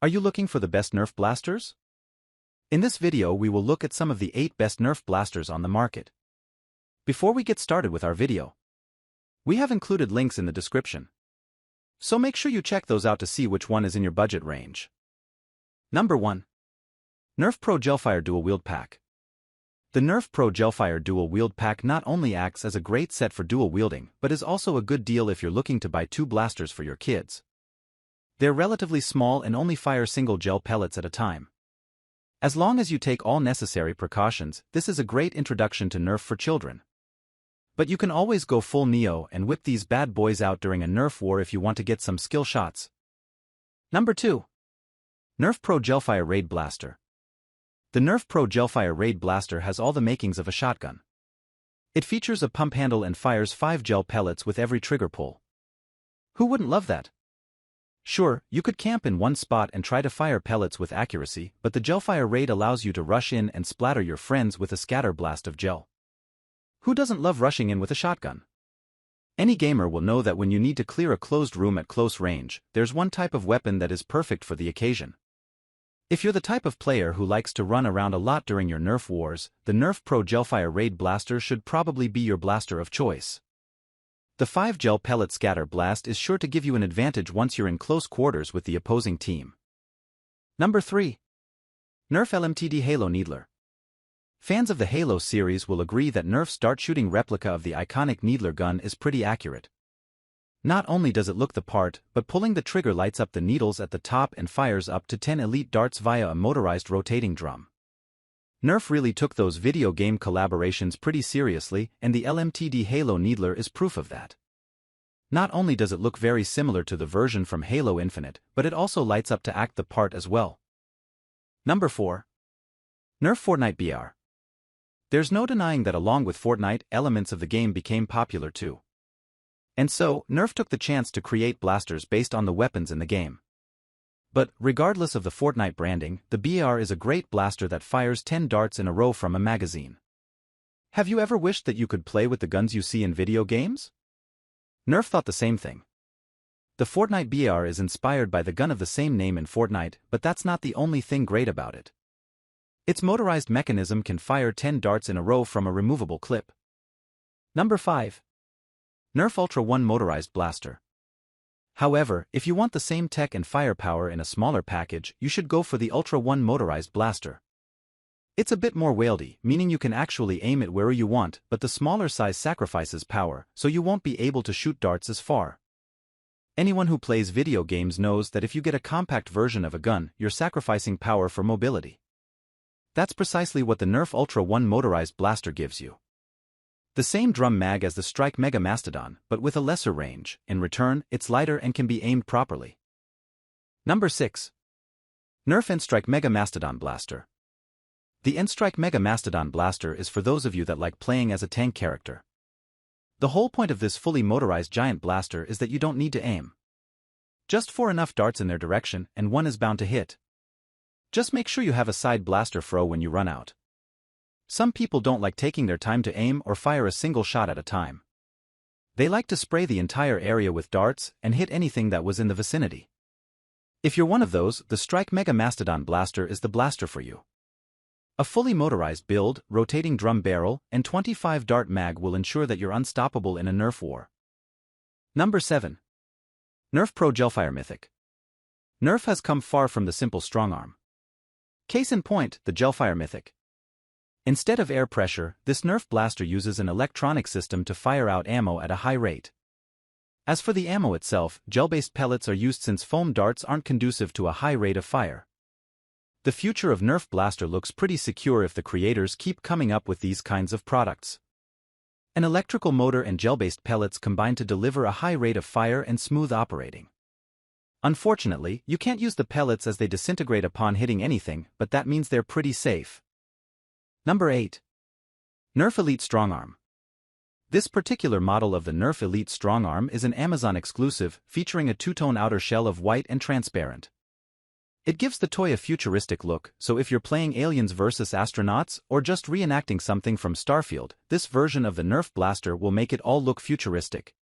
Are you looking for the best Nerf blasters? In this video we will look at some of the 8 best Nerf blasters on the market. Before we get started with our video, we have included links in the description, so make sure you check those out to see which one is in your budget range. Number 1. Nerf Pro Gelfire Dual Wield Pack. The Nerf Pro Gelfire Dual Wield Pack not only acts as a great set for dual wielding but is also a good deal if you're looking to buy 2 blasters for your kids. They're relatively small and only fire single gel pellets at a time. As long as you take all necessary precautions, this is a great introduction to Nerf for children. But you can always go full Neo and whip these bad boys out during a Nerf war if you want to get some skill shots. Number 2. Nerf Pro Gelfire Raid Blaster. The Nerf Pro Gelfire Raid Blaster has all the makings of a shotgun. It features a pump handle and fires 5 gel pellets with every trigger pull. Who wouldn't love that? Sure, you could camp in one spot and try to fire pellets with accuracy, but the Gelfire Raid allows you to rush in and splatter your friends with a scatter blast of gel. Who doesn't love rushing in with a shotgun? Any gamer will know that when you need to clear a closed room at close range, there's one type of weapon that is perfect for the occasion. If you're the type of player who likes to run around a lot during your Nerf wars, the Nerf Pro Gelfire Raid Blaster should probably be your blaster of choice. The 5 gel pellet scatter blast is sure to give you an advantage once you're in close quarters with the opposing team. Number 3. Nerf LMTD Halo Needler. Fans of the Halo series will agree that Nerf's dart shooting replica of the iconic Needler gun is pretty accurate. Not only does it look the part, but pulling the trigger lights up the needles at the top and fires up to 10 elite darts via a motorized rotating drum. Nerf really took those video game collaborations pretty seriously, and the LMTD Halo Needler is proof of that. Not only does it look very similar to the version from Halo Infinite, but it also lights up to act the part as well. Number 4. Nerf Fortnite BR. There's no denying that along with Fortnite, elements of the game became popular too. And so, Nerf took the chance to create blasters based on the weapons in the game. But, regardless of the Fortnite branding, the BR is a great blaster that fires 10 darts in a row from a magazine. Have you ever wished that you could play with the guns you see in video games? Nerf thought the same thing. The Fortnite BR is inspired by the gun of the same name in Fortnite, but that's not the only thing great about it. Its motorized mechanism can fire 10 darts in a row from a removable clip. Number 5. Nerf Ultra 1 Motorized Blaster. However, if you want the same tech and firepower in a smaller package, you should go for the Ultra 1 Motorized Blaster. It's a bit more wieldy, meaning you can actually aim it where you want, but the smaller size sacrifices power, so you won't be able to shoot darts as far. Anyone who plays video games knows that if you get a compact version of a gun, you're sacrificing power for mobility. That's precisely what the Nerf Ultra 1 Motorized Blaster gives you. The same drum mag as the Strike Mega Mastodon, but with a lesser range. In return, it's lighter and can be aimed properly. Number 6. Nerf N-Strike Mega Mastodon Blaster. The N-Strike Mega Mastodon Blaster is for those of you that like playing as a tank character. The whole point of this fully motorized giant blaster is that you don't need to aim. Just pour enough darts in their direction, and one is bound to hit. Just make sure you have a side blaster throw when you run out. Some people don't like taking their time to aim or fire a single shot at a time. They like to spray the entire area with darts and hit anything that was in the vicinity. If you're one of those, the Strike Mega Mastodon Blaster is the blaster for you. A fully motorized build, rotating drum barrel, and 25 dart mag will ensure that you're unstoppable in a Nerf war. Number 7. Nerf Pro Gelfire Mythic. Nerf has come far from the simple strongarm. Case in point, the Gelfire Mythic. Instead of air pressure, this Nerf blaster uses an electronic system to fire out ammo at a high rate. As for the ammo itself, gel-based pellets are used since foam darts aren't conducive to a high rate of fire. The future of Nerf blaster looks pretty secure if the creators keep coming up with these kinds of products. An electrical motor and gel-based pellets combine to deliver a high rate of fire and smooth operating. Unfortunately, you can't use the pellets as they disintegrate upon hitting anything, but that means they're pretty safe. Number 8. Nerf Elite Strongarm. This particular model of the Nerf Elite Strongarm is an Amazon exclusive, featuring a two-tone outer shell of white and transparent. It gives the toy a futuristic look, so if you're playing Aliens vs. Astronauts or just reenacting something from Starfield, this version of the Nerf blaster will make it all look futuristic.